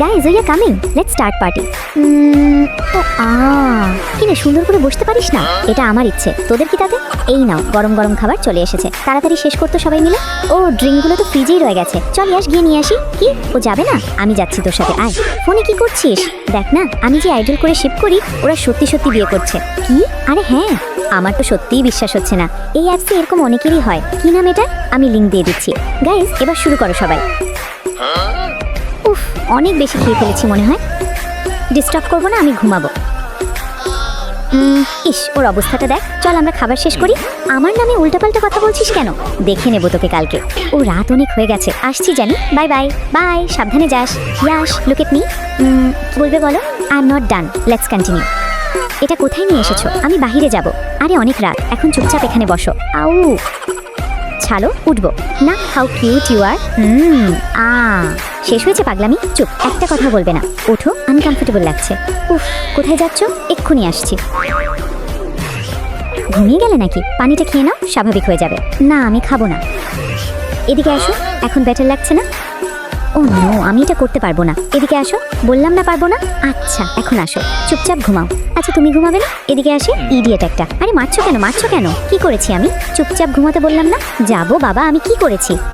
Guys we are coming, let's start party. কিরে সুন্দর করে বসতে পারিস না? এটা আমার ইচ্ছে, তোদের কি তাতে? এই নাও গরম গরম খাবার চলে এসেছে, তাড়াতাড়ি শেষ করতো সবাই মিলে। ও ড্রিঙ্কগুলো তো ফ্রিজেই রয়ে গেছে, চল ইয়াস গিয়ে নিয়ে আসি। কি ও যাবে না? আমি যাচ্ছি তোর সাথে, আয়। ফোনে কি করছিস? দেখ না আমি যে আইডল করে শিপ করি, ওরা সত্যি সত্যি বিয়ে করছে। কি? আরে হ্যাঁ, আমার তো সত্যিই বিশ্বাস হচ্ছে না। এই অ্যাপসে এরকম অনেকেরই হয়। কি নাম এটা? আমি লিঙ্ক দিয়ে দিচ্ছি। গাইজ এবার শুরু করো সবাই। উফ, অনেক বেশি খেয়ে ফেলেছি মনে হয়। ডিস্টার্ব করবো না, আমি ঘুমাবো। ইস ওর অবস্থাটা দেখ। চল আমরা খাবার শেষ করি। আমার নামে উল্টাপাল্টা কথা বলছিস কেন? দেখে নেবো তোকে কালকে। ও রাত অনেক হয়ে গেছে, আসছি জানি। বাই বাই বাই, সাবধানে যাস। ইয়াস লুক এট মি। বলবে বলো? I am not done, let's continue. এটা কোথায় নিয়ে এসেছো? আমি বাহিরে যাব। আরে অনেক রাত, এখন চুপচাপ এখানে বসো। আউ ছাড়ো, উঠবো না। How cute you are. শেষ হয়েছে পাগলামি, চুপ, একটা কথা বলবে না। ওঠো, আনকমফোর্টেবল লাগছে। উফ, কোথায় যাচ্ছ? এক্ষুনি আসছি। ঘুমিয়ে গেলে নাকি? পানিটা খেয়ে নাও, স্বাভাবিক হয়ে যাবে। না আমি খাবো না। এদিকে আসো, এখন বেটার লাগছে না? ও নো, আমি এটা করতে পারবো না। এদিকে আসো, বললাম না পারবো না। আচ্ছা এখন আসো, চুপচাপ ঘুমাও। আচ্ছা তুমি ঘুমাবে না? এদিকে আসে, ইডিয়েট একটা। আরে মারছো কেন? মারছো কেন? কি করেছি আমি? চুপচাপ ঘুমাতে বললাম না? যাবো বাবা, আমি কি করেছি?